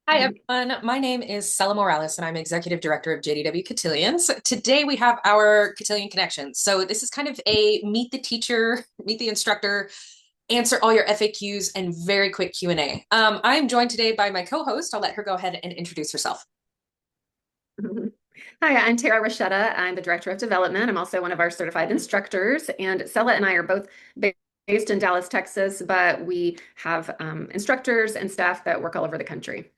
Hi, everyone. My name is Cella Morales, and I'm Executive Director of JDW Cotillions. Today, we have our Cotillion Connection. So, this is kind of a meet the teacher, meet the instructor, answer all your FAQs, and very quick Q&A. I am joined today by my co-host. I'll let her go ahead and introduce herself. Hi, I'm Tara Rasheta. I'm the Director of Development. I'm also one of our certified instructors. And Cella and I are both based in Dallas, Texas, but we have instructors and staff that work all over the country.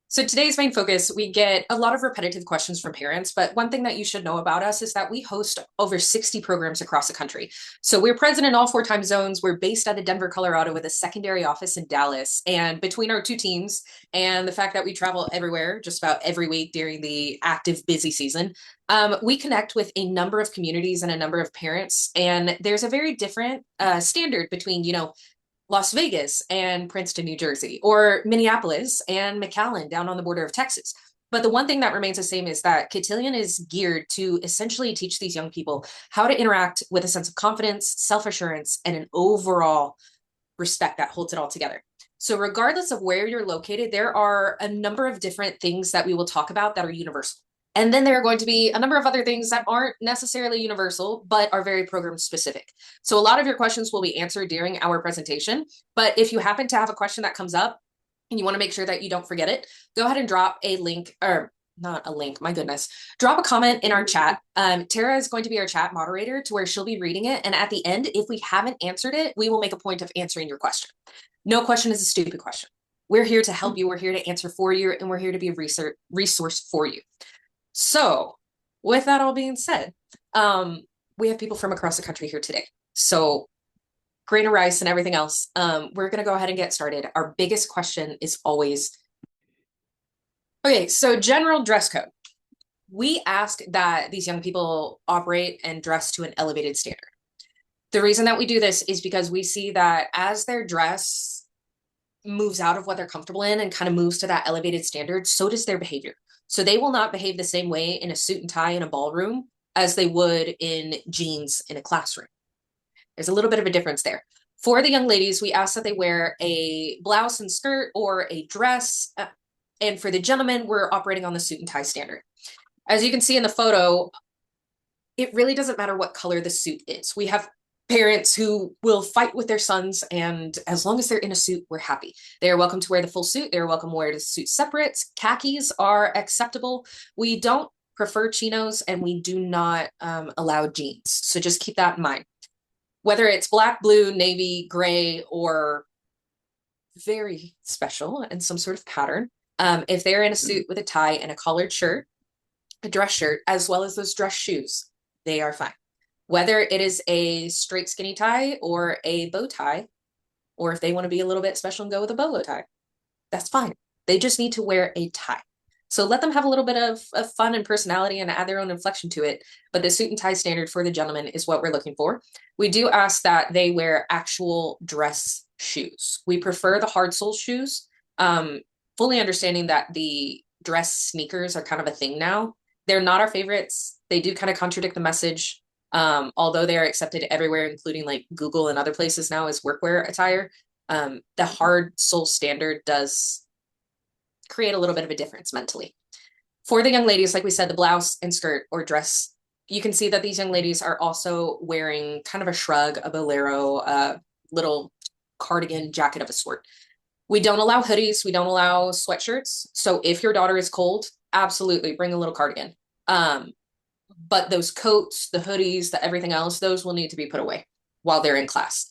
So today's main focus, we get a lot of repetitive questions from parents, but one thing that you should know about us is that we host over 60 programs across the country. So we're present in all four time zones. We're based out of Denver, Colorado with a secondary office in Dallas. And between our two teams and the fact that we travel everywhere just about every week during the active busy season, we connect with a number of communities and a number of parents. And there's a very different standard between, Las Vegas and Princeton, New Jersey, or Minneapolis and McAllen down on the border of Texas. But the one thing that remains the same is that Cotillion is geared to essentially teach these young people how to interact with a sense of confidence, self assurance, and an overall respect that holds it all together. So, regardless of where you're located, there are a number of different things that we will talk about that are universal. And then there are going to be a number of other things that aren't necessarily universal, but are very program specific. So a lot of your questions will be answered during our presentation. But if you happen to have a question that comes up and you want to make sure that you don't forget it, go ahead and drop a link, or not a link, my goodness. Drop a comment in our chat. Tara is going to be our chat moderator to where she'll be reading it. And at the end, if we haven't answered it, we will make a point of answering your question. No question is a stupid question. We're here to help you. We're here to answer for you. And we're here to be a resource for you. So, with that all being said, we have people from across the country here today. So, grain of rice and everything else, we're going to go ahead and get started. Our biggest question is always okay, so general dress code. We ask that these young people operate and dress to an elevated standard. The reason that we do this is because we see that as their dress moves out of what they're comfortable in and kind of moves to that elevated standard, so does their behavior. So they will not behave the same way in a suit and tie in a ballroom as they would in jeans in a classroom. There's a little bit of a difference there. For the young ladies, we ask that they wear a blouse and skirt or a dress. And for the gentlemen, we're operating on the suit and tie standard. As you can see in the photo, it really doesn't matter what color the suit is. We have parents who will fight with their sons, and as long as they're in a suit, we're happy. They are welcome to wear the full suit. They are welcome to wear the suit separate. Khakis are acceptable. We don't prefer chinos, and we do not allow jeans. So just keep that in mind. Whether it's black, blue, navy, gray, or very special and some sort of pattern, if they're in a suit with a tie and a collared shirt, a dress shirt, as well as those dress shoes, they are fine. Whether it is a straight skinny tie or a bow tie, or if they want to be a little bit special and go with a bolo tie, that's fine. They just need to wear a tie. So let them have a little bit of fun and personality and add their own inflection to it. But the suit and tie standard for the gentleman is what we're looking for. We do ask that they wear actual dress shoes. We prefer the hard sole shoes, fully understanding that the dress sneakers are kind of a thing now. They're not our favorites. They do kind of contradict the message. Although they are accepted everywhere, including like Google and other places now as workwear attire, the hard sole standard does create a little bit of a difference mentally. For the young ladies, like we said, the blouse and skirt or dress, you can see that these young ladies are also wearing kind of a shrug, a bolero, a little cardigan jacket of a sort. We don't allow hoodies. We don't allow sweatshirts. So if your daughter is cold, absolutely bring a little cardigan. But those coats, the hoodies, the everything else, those will need to be put away while they're in class.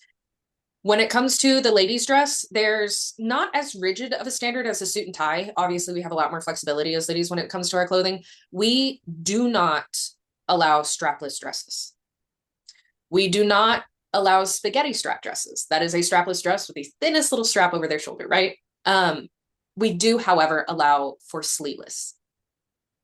When it comes to the ladies' dress, there's not as rigid of a standard as a suit and tie. Obviously, we have a lot more flexibility as ladies when it comes to our clothing. We do not allow strapless dresses. We do not allow spaghetti strap dresses. That is a strapless dress with the thinnest little strap over their shoulder, right? We do, however, allow for sleeveless.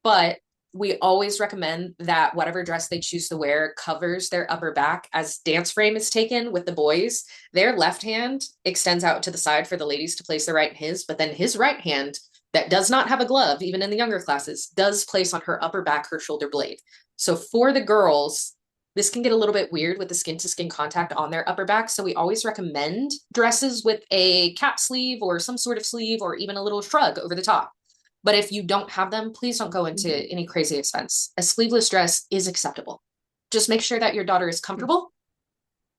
But we always recommend that whatever dress they choose to wear covers their upper back. As dance frame is taken with the boys, their left hand extends out to the side for the ladies to place their right in his, but then his right hand that does not have a glove, even in the younger classes, does place on her upper back, her shoulder blade. So for the girls, This can get a little bit weird with the skin to skin contact on their upper back. So we always recommend dresses with a cap sleeve or some sort of sleeve or even a little shrug over the top. But if you don't have them, please don't go into any crazy expense. A sleeveless dress is acceptable. Just make sure that your daughter is comfortable,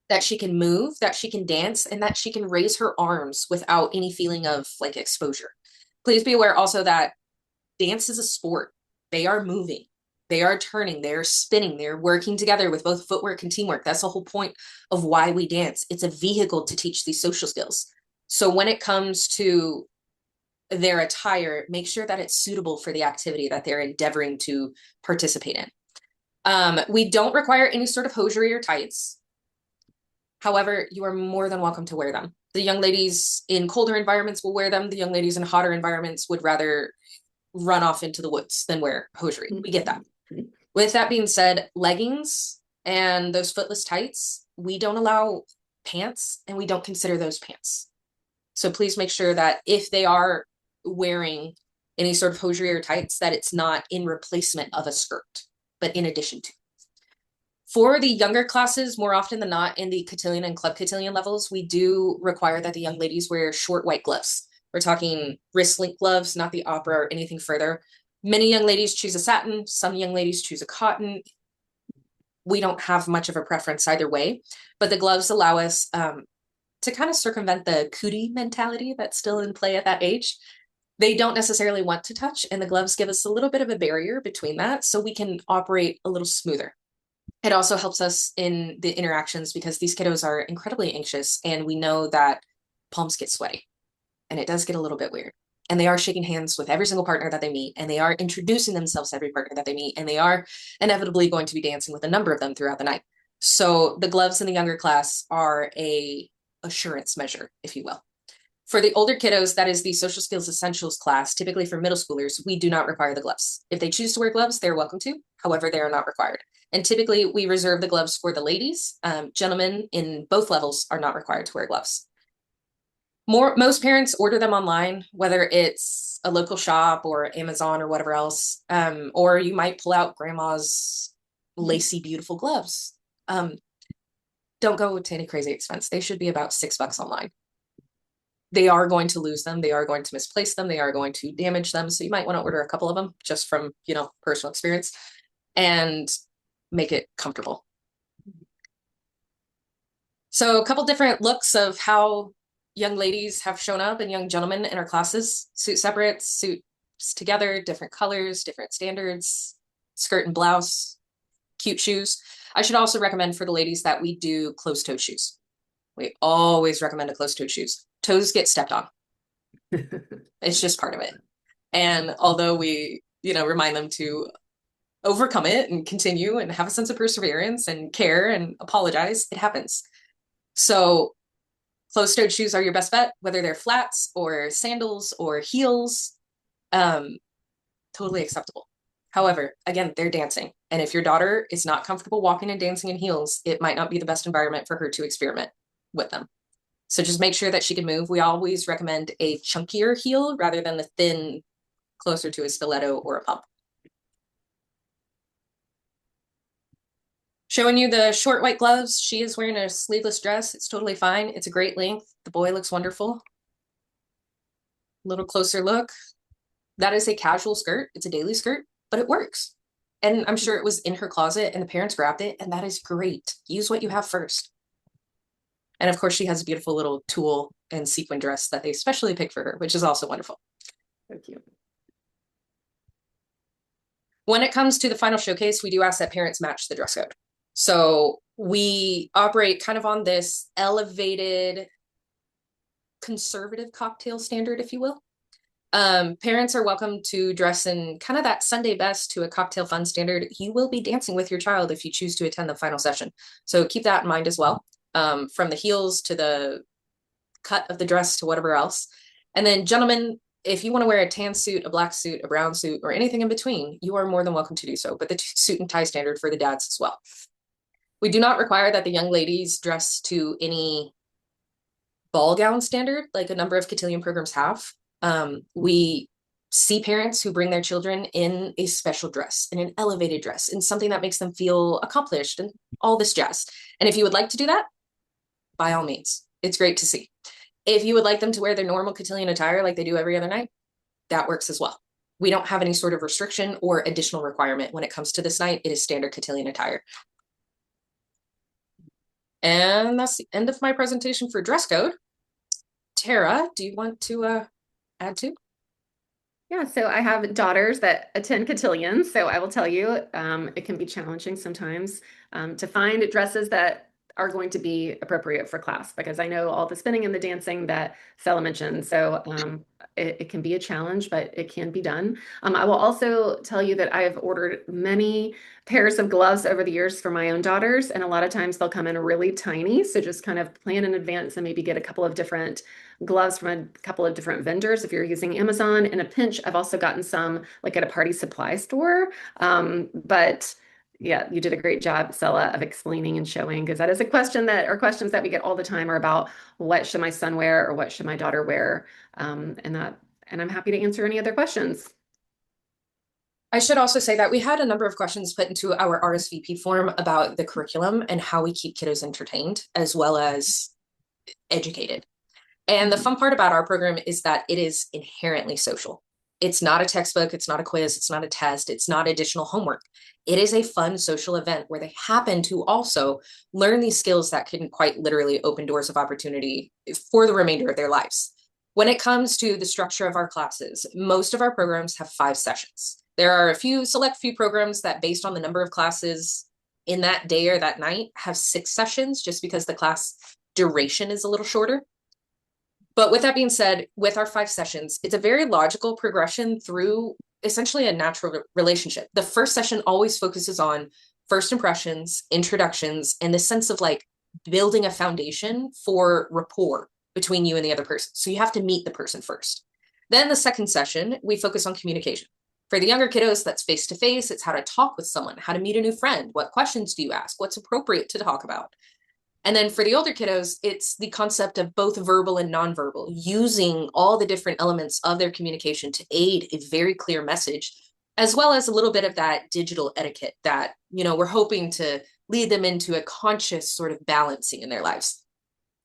that she can move, that she can dance, and that she can raise her arms without any feeling of like exposure. Please be aware also that dance is a sport. They are moving, they are turning, they're spinning, they're working together with both footwork and teamwork. That's the whole point of why we dance. It's a vehicle to teach these social skills. So when it comes to their attire, make sure that it's suitable for the activity that they're endeavoring to participate in. We don't require any sort of hosiery or tights. However, you are more than welcome to wear them. The young ladies in colder environments will wear them. The young ladies in hotter environments would rather run off into the woods than wear hosiery. We get that. With that being said, leggings and those footless tights, we don't allow pants and we don't consider those pants. So please make sure that if they are wearing any sort of hosiery or tights, that it's not in replacement of a skirt, but in addition to. For the younger classes, more often than not in the cotillion and club cotillion levels, we do require that the young ladies wear short white gloves. We're talking wrist length gloves, not the opera or anything further. Many young ladies choose a satin, some young ladies choose a cotton. We don't have much of a preference either way, but the gloves allow us to kind of circumvent the cootie mentality that's still in play at that age. They don't necessarily want to touch, and the gloves give us a little bit of a barrier between that so we can operate a little smoother. It also helps us in the interactions because these kiddos are incredibly anxious, and we know that palms get sweaty and it does get a little bit weird. And they are shaking hands with every single partner that they meet, and they are introducing themselves to every partner that they meet, and they are inevitably going to be dancing with a number of them throughout the night. So the gloves in the younger class are a assurance measure, if you will. For the older kiddos, that is the social skills essentials class. Typically for middle schoolers, we do not require the gloves. If they choose to wear gloves, they're welcome to. However, they are not required. And typically we reserve the gloves for the ladies. Gentlemen in both levels are not required to wear gloves. Most parents order them online, whether it's a local shop or Amazon or whatever else, or you might pull out grandma's lacy, beautiful gloves. Don't go to any crazy expense. They should be about $6 online. They are going to lose them. They are going to misplace them. They are going to damage them. So you might want to order a couple of them just from, personal experience and make it comfortable. So a couple different looks of how young ladies have shown up and young gentlemen in our classes. Suit separate, suits together, different colors, different standards, skirt and blouse, cute shoes. I should also recommend for the ladies that we do closed-toed shoes. We always recommend a closed-toed shoes. Toes get stepped on. It's just part of it. And although we, remind them to overcome it and continue and have a sense of perseverance and care and apologize, it happens. So closed-toed shoes are your best bet, whether they're flats or sandals or heels, totally acceptable. However, again, they're dancing. And if your daughter is not comfortable walking and dancing in heels, it might not be the best environment for her to experiment with them. So just make sure that she can move. We always recommend a chunkier heel rather than the thin, closer to a stiletto or a pump. Showing you the short white gloves. She is wearing a sleeveless dress. It's totally fine. It's a great length. The boy looks wonderful. A little closer look. That is a casual skirt. It's a daily skirt, but it works. And I'm sure it was in her closet and the parents grabbed it, and that is great. Use what you have first. And of course, she has a beautiful little tulle and sequin dress that they specially picked for her, which is also wonderful. Thank you. When it comes to the final showcase, we do ask that parents match the dress code. So we operate kind of on this elevated conservative cocktail standard, if you will. Parents are welcome to dress in kind of that Sunday best to a cocktail fun standard. You will be dancing with your child if you choose to attend the final session. So keep that in mind as well. From the heels to the cut of the dress to whatever else. And then gentlemen, if you want to wear a tan suit, a black suit, a brown suit, or anything in between, you are more than welcome to do so, but the suit and tie standard for the dads as well. We do not require that the young ladies dress to any ball gown standard like a number of cotillion programs have. We see parents who bring their children in a special dress, in an elevated dress, in something that makes them feel accomplished and all this jazz. And if you would like to do that, by all means, it's great to see. If you would like them to wear their normal cotillion attire like they do every other night, that works as well. We don't have any sort of restriction or additional requirement when it comes to this night. It is standard cotillion attire. And that's the end of my presentation for dress code. Tara, do you want to add to? Yeah, so I have daughters that attend Cotillions, so I will tell you, it can be challenging sometimes to find dresses that are going to be appropriate for class because I know all the spinning and the dancing that Cella mentioned. So it can be a challenge, but it can be done. I will also tell you that I have ordered many pairs of gloves over the years for my own daughters, and a lot of times they'll come in really tiny. So just kind of plan in advance and maybe get a couple of different gloves from a couple of different vendors if you're using Amazon. In a pinch, I've also gotten some like at a party supply store. But yeah, you did a great job, Cella, of explaining and showing because that is a question that or questions that we get all the time are about what should my son wear or what should my daughter wear, and I'm happy to answer any other questions. I should also say that we had a number of questions put into our RSVP form about the curriculum and how we keep kiddos entertained as well as educated. And the fun part about our program is that it is inherently social. It's not a textbook, it's not a quiz, it's not a test, it's not additional homework. It is a fun social event where they happen to also learn these skills that can quite literally open doors of opportunity for the remainder of their lives. When it comes to the structure of our classes, most of our programs have 5 sessions. There are a few select few programs that, based on the number of classes in that day or that night, have 6 sessions just because the class duration is a little shorter. But with that being said, with our 5 sessions, it's a very logical progression through essentially a natural relationship. The first session always focuses on first impressions, introductions, and the sense of like building a foundation for rapport between you and the other person. So you have to meet the person first. Then the second session, we focus on communication. For the younger kiddos, that's face to face. It's how to talk with someone, how to meet a new friend. What questions do you ask? What's appropriate to talk about? And then for the older kiddos, it's the concept of both verbal and nonverbal, using all the different elements of their communication to aid a very clear message, as well as a little bit of that digital etiquette that, we're hoping to lead them into a conscious sort of balancing in their lives.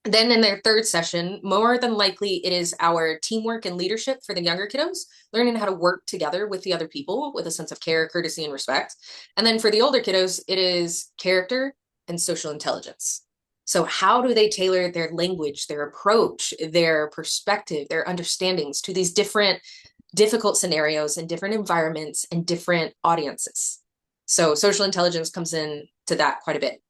Then in their third session, more than likely, it is our teamwork and leadership for the younger kiddos, learning how to work together with the other people with a sense of care, courtesy, and respect. And then for the older kiddos, it is character and social intelligence. So how do they tailor their language, their approach, their perspective, their understandings to these different difficult scenarios and different environments and different audiences? So social intelligence comes in to that quite a bit.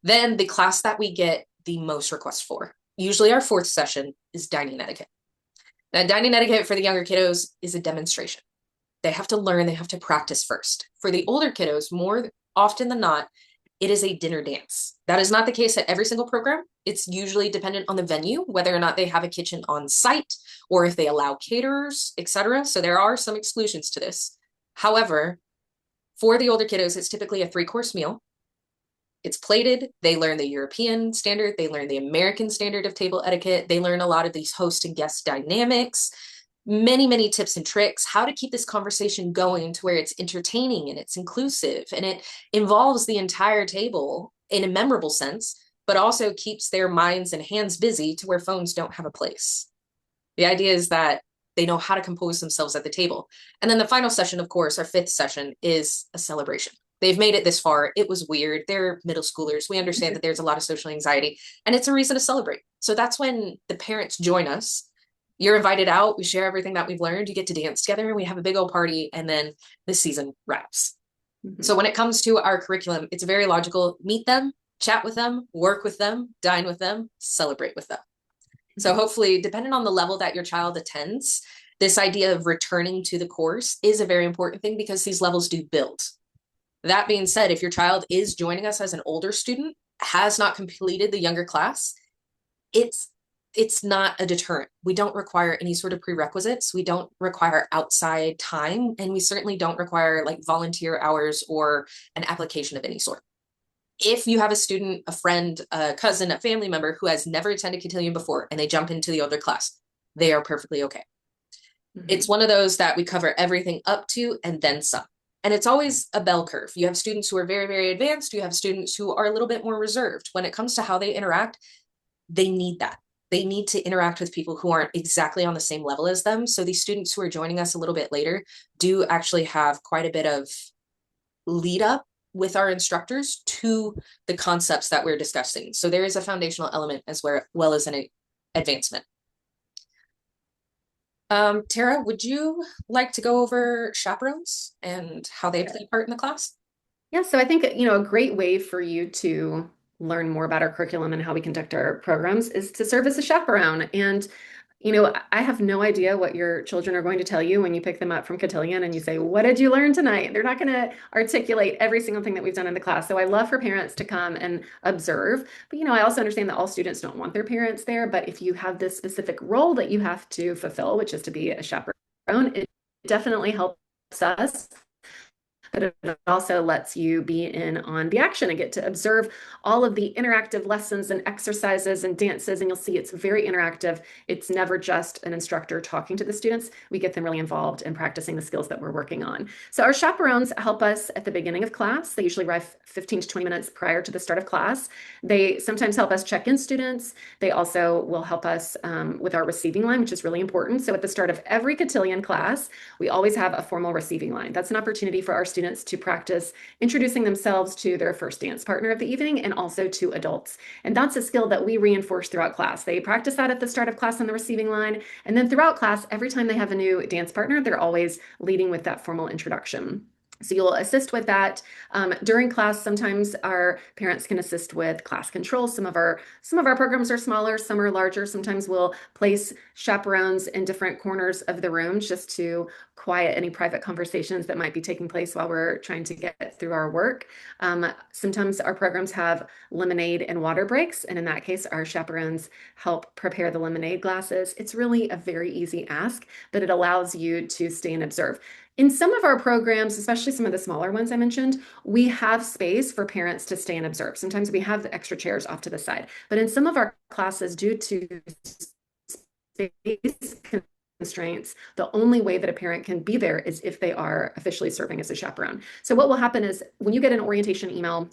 Then the class that we get the most requests for, usually our 4th session, is dining etiquette. Now, dining etiquette for the younger kiddos is a demonstration. They have to learn, they have to practice first. For the older kiddos, more often than not, it is a dinner dance. That is not the case at every single program. It's usually dependent on the venue, whether or not they have a kitchen on site or if they allow caterers, etc. So there are some exclusions to this. However, for the older kiddos, it's typically a 3-course meal. It's plated. They learn the European standard. They learn the American standard of table etiquette. They learn a lot of these host and guest dynamics, many, many tips and tricks, how to keep this conversation going to where it's entertaining and it's inclusive and it involves the entire table in a memorable sense, but also keeps their minds and hands busy to where phones don't have a place. The idea is that they know how to compose themselves at the table. And then the final session, of course, our 5th session, is a celebration. They've made it this far. It was weird. They're middle schoolers. We understand that there's a lot of social anxiety and it's a reason to celebrate. So that's when the parents join us. You're invited out. We share everything that we've learned. You get to dance together and we have a big old party. And then the season wraps. Mm-hmm. So when it comes to our curriculum, it's very logical. Meet them, chat with them, work with them, dine with them, celebrate with them. Mm-hmm. So hopefully, depending on the level that your child attends, this idea of returning to the course is a very important thing because these levels do build. That being said, if your child is joining us as an older student, has not completed the younger class, it's not a deterrent. We don't require any sort of prerequisites. We don't require outside time, and we certainly don't require like volunteer hours or an application of any sort. If you have a student, a friend, a cousin, a family member who has never attended Cotillion before and they jump into the older class, they are perfectly okay. It's Mhm. one of those that we cover everything up to and then some. And it's always a bell curve. You have students who are very, very advanced. You have students who are a little bit more reserved. When it comes to how they interact, they need that. They need to interact with people who aren't exactly on the same level as them. So these students who are joining us a little bit later do actually have quite a bit of lead up with our instructors to the concepts that we're discussing. So there is a foundational element as well as an advancement. Tara, would you like to go over chaperones and how they play a part in the class? Yeah, so I think, a great way for you to learn more about our curriculum and how we conduct our programs is to serve as a chaperone. And, I have no idea what your children are going to tell you when you pick them up from Cotillion and you say, "What did you learn tonight?" They're not going to articulate every single thing that we've done in the class. So I love for parents to come and observe. But, I also understand that all students don't want their parents there. But if you have this specific role that you have to fulfill, which is to be a chaperone, it definitely helps us, but it also lets you be in on the action and get to observe all of the interactive lessons and exercises and dances. And you'll see it's very interactive. It's never just an instructor talking to the students. We get them really involved in practicing the skills that we're working on. So our chaperones help us at the beginning of class. They usually arrive 15 to 20 minutes prior to the start of class. They sometimes help us check in students. They also will help us with our receiving line, which is really important. So at the start of every Cotillion class, we always have a formal receiving line. That's an opportunity for our students to practice introducing themselves to their first dance partner of the evening and also to adults. And that's a skill that we reinforce throughout class. They practice that at the start of class on the receiving line. And then throughout class, every time they have a new dance partner, they're always leading with that formal introduction. So you'll assist with that during class. Sometimes our parents can assist with class control. Some of our programs are smaller, some are larger. Sometimes we'll place chaperones in different corners of the room just to quiet any private conversations that might be taking place while we're trying to get through our work. Sometimes our programs have lemonade and water breaks, and in that case, our chaperones help prepare the lemonade glasses. It's really a very easy ask, but it allows you to stay and observe. In some of our programs, especially some of the smaller ones I mentioned, we have space for parents to stay and observe. Sometimes we have the extra chairs off to the side, but in some of our classes, due to space constraints, the only way that a parent can be there is if they are officially serving as a chaperone. So what will happen is when you get an orientation email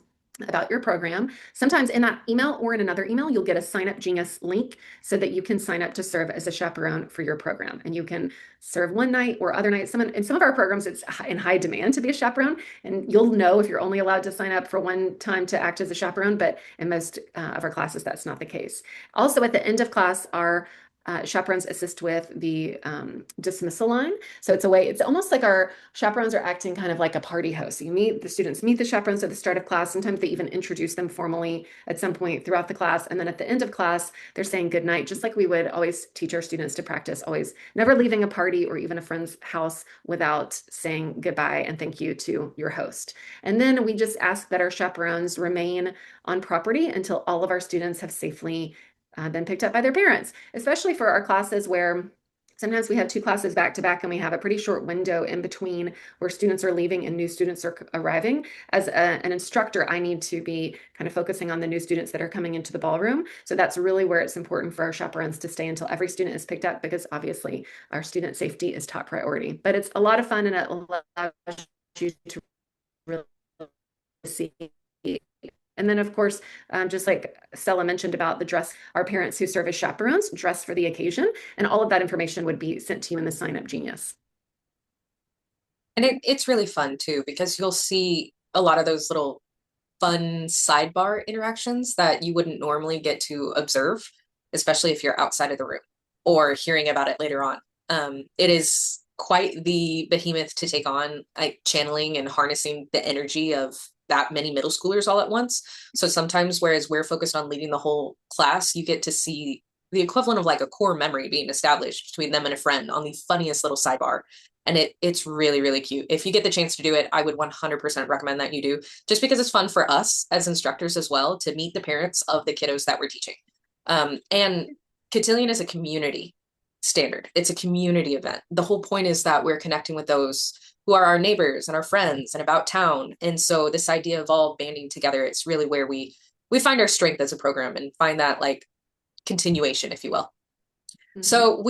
about your program, sometimes in that email or in another email, you'll get a Sign Up Genius link so that you can sign up to serve as a chaperone for your program. And you can serve one night or other nights. In some of our programs, it's in high demand to be a chaperone. And you'll know if you're only allowed to sign up for one time to act as a chaperone. But in most of our classes, that's not the case. Also, at the end of class, our chaperones assist with the dismissal line. So it's almost like our chaperones are acting kind of like a party host. So the students meet the chaperones at the start of class. Sometimes they even introduce them formally at some point throughout the class. And then at the end of class, they're saying good night, just like we would always teach our students to practice, always never leaving a party or even a friend's house without saying goodbye and thank you to your host. And then we just ask that our chaperones remain on property until all of our students have safely been picked up by their parents, especially for our classes where sometimes we have two classes back to back and we have a pretty short window in between where students are leaving and new students are arriving. As an instructor, I need to be kind of focusing on the new students that are coming into the ballroom. So that's really where it's important for our chaperones to stay until every student is picked up, because obviously our student safety is top priority. But it's a lot of fun and it allows you to really see. And then, of course, just like Cella mentioned about the dress, our parents who serve as chaperones dress for the occasion, and all of that information would be sent to you in the Sign Up Genius. And it's really fun too, because you'll see a lot of those little fun sidebar interactions that you wouldn't normally get to observe, especially if you're outside of the room or hearing about it later on. It is quite the behemoth to take on, like channeling and harnessing the energy of that many middle schoolers all at once. So sometimes, whereas we're focused on leading the whole class, you get to see the equivalent of like a core memory being established between them and a friend on the funniest little sidebar. And it's really, really cute. If you get the chance to do it, I would 100% recommend that you do, just because it's fun for us as instructors as well to meet the parents of the kiddos that we're teaching. And Cotillion is a community standard. It's a community event. The whole point is that we're connecting with those who are our neighbors and our friends and about town. And so this idea of all banding together, it's really where we find our strength as a program and find that like continuation, if you will. Hmm. So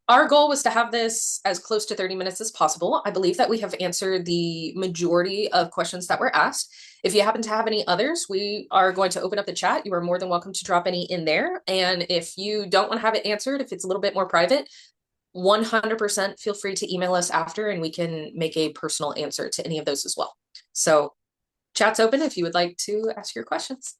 our goal was to have this as close to 30 minutes as possible. I believe that we have answered the majority of questions that were asked. If you happen to have any others, we are going to open up the chat. You are more than welcome to drop any in there. And if you don't want to have it answered, if it's a little bit more private, 100% feel free to email us after and we can make a personal answer to any of those as well. So chat's open if you would like to ask your questions.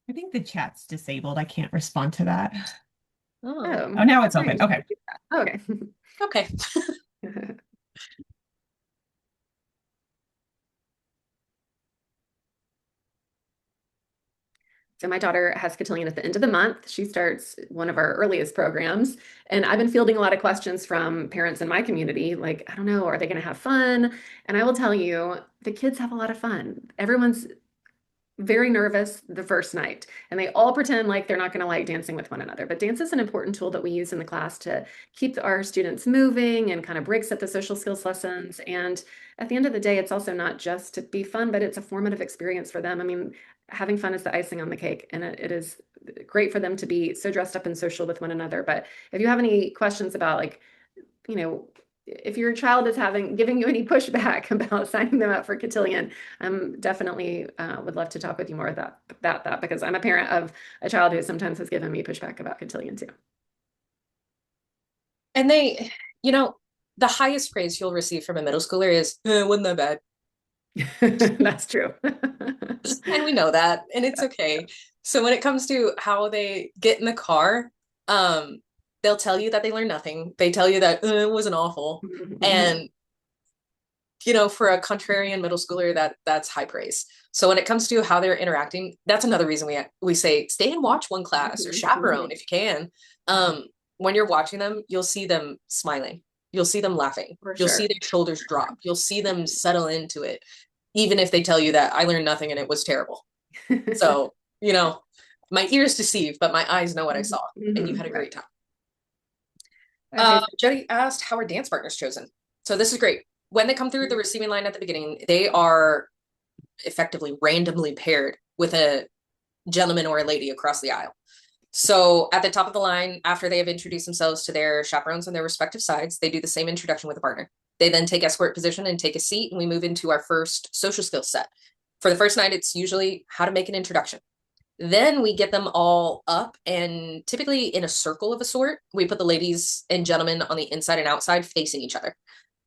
I think the chat's disabled. I can't respond to that. Oh, Oh, Oh, now it's open. strange. Okay. Okay. okay. So my daughter has Cotillion at the end of the month. She starts one of our earliest programs. And I've been fielding a lot of questions from parents in my community, like, I don't know, are they going to have fun? And I will tell you, the kids have a lot of fun. Everyone's very nervous the first night, and they all pretend like they're not going to like dancing with one another. But dance is an important tool that we use in the class to keep our students moving and kind of breaks up the social skills lessons. And at the end of the day, it's also not just to be fun, but it's a formative experience for them. I mean, having fun is the icing on the cake, and it is great for them to be so dressed up and social with one another. But if you have any questions about like, you know, if your child is giving you any pushback about signing them up for Cotillion, I'm definitely would love to talk with you more about that because I'm a parent of a child who sometimes has given me pushback about Cotillion too. And you know, the highest praise you'll receive from a middle schooler is, wasn't that bad. That's true. And we know that, and it's okay. So when it comes to how they get in the car, um, they'll tell you that they learned nothing. They tell you that it wasn't awful. And for a contrarian middle schooler, that's high praise. So when it comes to how they're interacting, that's another reason we say stay and watch one class or chaperone if you can. When you're watching them, you'll see them smiling. You'll see them laughing. For You'll see sure. their shoulders drop. You'll see them settle into it, even if they tell you that I learned nothing and it was terrible. So, my ears deceive, but my eyes know what I saw, and you had a Right. great time. Okay. Jody asked, how are dance partners chosen? So this is great. When they come through the receiving line at the beginning, they are effectively randomly paired with a gentleman or a lady across the aisle. So at the top of the line, after they have introduced themselves to their chaperones on their respective sides, they do the same introduction with a partner. They then take escort position and take a seat, and we move into our first social skills set. For the first night, it's usually how to make an introduction. Then we get them all up and typically in a circle of a sort. We put the ladies and gentlemen on the inside and outside facing each other.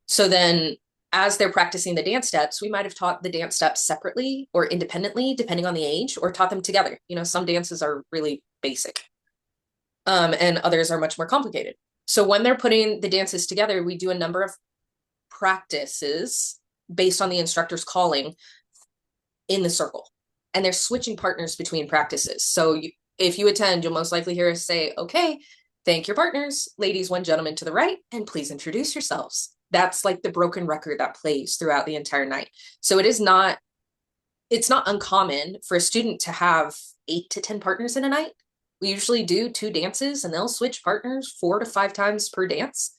So then as they're practicing the dance steps, we might have taught the dance steps separately or independently, depending on the age, or taught them together. Some dances are really basic, and others are much more complicated. So when they're putting the dances together, we do a number of practices based on the instructor's calling in the circle. And they're switching partners between practices. So if you attend, you'll most likely hear us say, okay, thank your partners, ladies, one gentleman to the right, and please introduce yourselves. That's like the broken record that plays throughout the entire night. So it's not uncommon for a student to have 8 to 10 partners in a night. We usually do 2 dances and they'll switch partners 4 to 5 times per dance.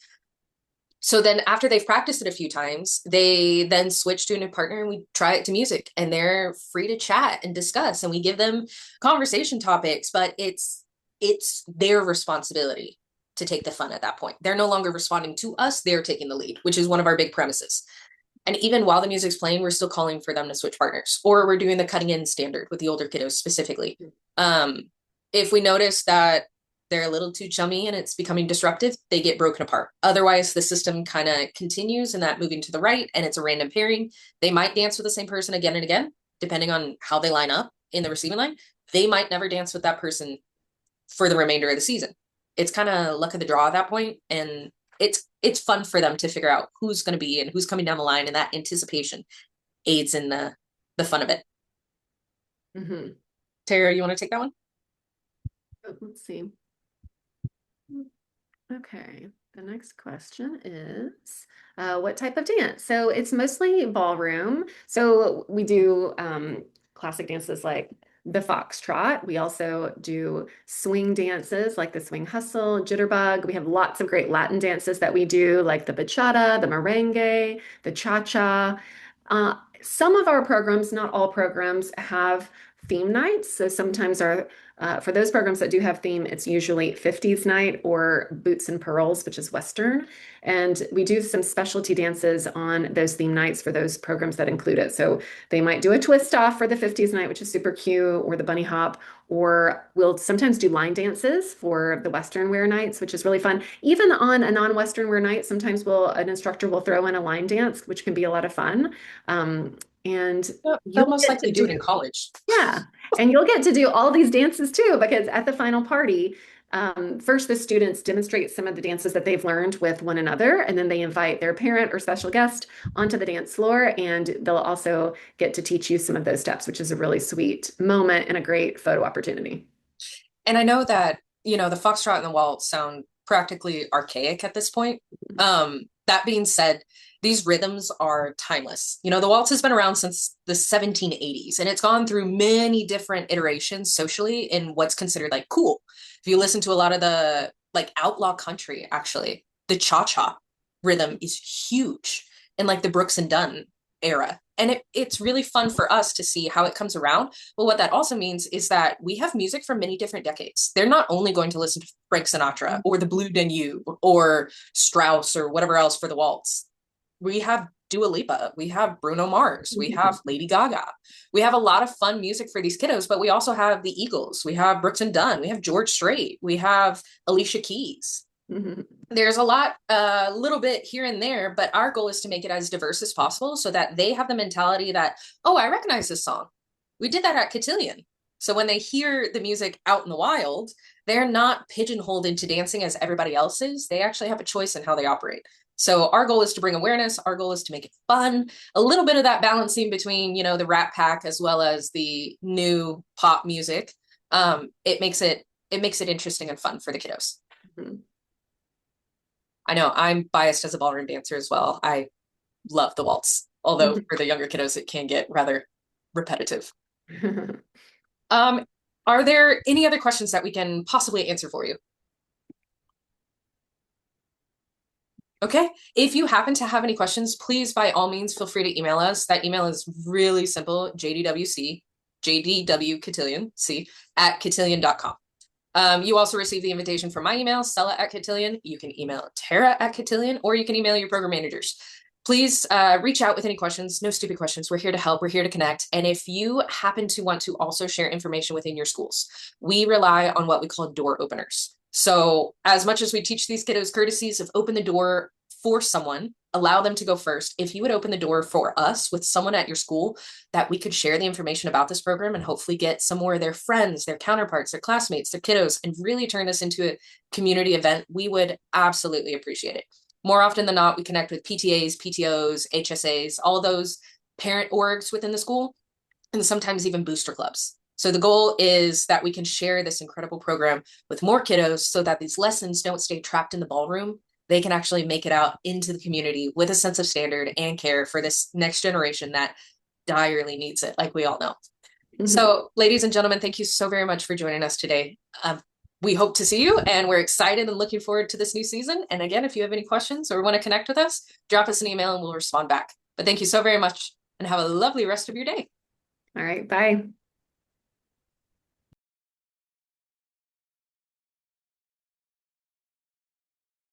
So then after they've practiced it a few times, they then switch to a new partner and we try it to music, and they're free to chat and discuss, and we give them conversation topics, but it's their responsibility to take the fun at that point. They're no longer responding to us, they're taking the lead, which is one of our big premises. And even while the music's playing, we're still calling for them to switch partners, or we're doing the cutting in standard with the older kiddos specifically. If we notice that they're a little too chummy and it's becoming disruptive, they get broken apart. Otherwise, the system kind of continues in that moving to the right, and it's a random pairing. They might dance with the same person again and again, depending on how they line up in the receiving line. They might never dance with that person for the remainder of the season. It's kind of luck of the draw at that point, and it's fun for them to figure out who's going to be and who's coming down the line, and that anticipation aids in the fun of it. Mm-hmm. Tara, you want to take that one? Let's see. Okay, the next question is what type of dance? So it's mostly ballroom. So we do classic dances like the foxtrot. We also do swing dances like the swing hustle, jitterbug. We have lots of great Latin dances that we do, like the bachata, the merengue, the cha-cha. Some of our programs, not all programs, have theme nights. So sometimes for those programs that do have theme, it's usually 50s night or Boots and Pearls, which is Western. And we do some specialty dances on those theme nights for those programs that include it. So they might do a twist off for the 50s night, which is super cute, or the bunny hop, or we'll sometimes do line dances for the Western wear nights, which is really fun. Even on a non-Western wear night, sometimes an instructor will throw in a line dance, which can be a lot of fun. And They'll you'll most get to likely do it do, in college. yeah, and you'll get to do all these dances too, because at the final party, first the students demonstrate some of the dances that they've learned with one another, and then they invite their parent or special guest onto the dance floor, and they'll also get to teach you some of those steps, which is a really sweet moment and a great photo opportunity. And I know that, the foxtrot and the waltz sound practically archaic at this point. That being said, these rhythms are timeless. The waltz has been around since the 1780s, and it's gone through many different iterations socially in what's considered like cool. If you listen to a lot of the like outlaw country, actually, the cha-cha rhythm is huge in like the Brooks and Dunn era. And it's really fun for us to see how it comes around. But what that also means is that we have music from many different decades. They're not only going to listen to Frank Sinatra or the Blue Danube or Strauss or whatever else for the waltz. We have Dua Lipa, we have Bruno Mars, we have Lady Gaga. We have a lot of fun music for these kiddos, but we also have the Eagles, we have Brooks and Dunn, we have George Strait, we have Alicia Keys. Mm-hmm. There's a lot, a little bit here and there, but our goal is to make it as diverse as possible so that they have the mentality that, oh, I recognize this song. We did that at Cotillion. So when they hear the music out in the wild, they're not pigeonholed into dancing as everybody else is. They actually have a choice in how they operate. So our goal is to bring awareness. Our goal is to make it fun. A little bit of that balancing between, the Rat Pack as well as the new pop music. It makes it interesting and fun for the kiddos. Mm-hmm. I know I'm biased as a ballroom dancer as well. I love the waltz, although Mm-hmm. for the younger kiddos, it can get rather repetitive. Are there any other questions that we can possibly answer for you? Okay. If you happen to have any questions, please, by all means, feel free to email us. That email is really simple, jdwcotillion, at cotillion.com. You also receive the invitation from my email, Cella at Cotillion. You can email Tara at Cotillion, or you can email your program managers. Please reach out with any questions. No stupid questions. We're here to help. We're here to connect. And if you happen to want to also share information within your schools, we rely on what we call door openers. So as much as we teach these kiddos courtesies of open the door for someone, allow them to go first. If you would open the door for us with someone at your school that we could share the information about this program and hopefully get some more of their friends, their counterparts, their classmates, their kiddos, and really turn this into a community event, we would absolutely appreciate it. More often than not, we connect with PTAs, PTOs, HSAs, all those parent orgs within the school, and sometimes even booster clubs. So the goal is that we can share this incredible program with more kiddos so that these lessons don't stay trapped in the ballroom. They can actually make it out into the community with a sense of standard and care for this next generation that direly needs it, like we all know. Mm-hmm. So, ladies and gentlemen, thank you so very much for joining us today. We hope to see you, and we're excited and looking forward to this new season. And again, if you have any questions or want to connect with us, drop us an email and we'll respond back. But thank you so very much and have a lovely rest of your day. All right, bye.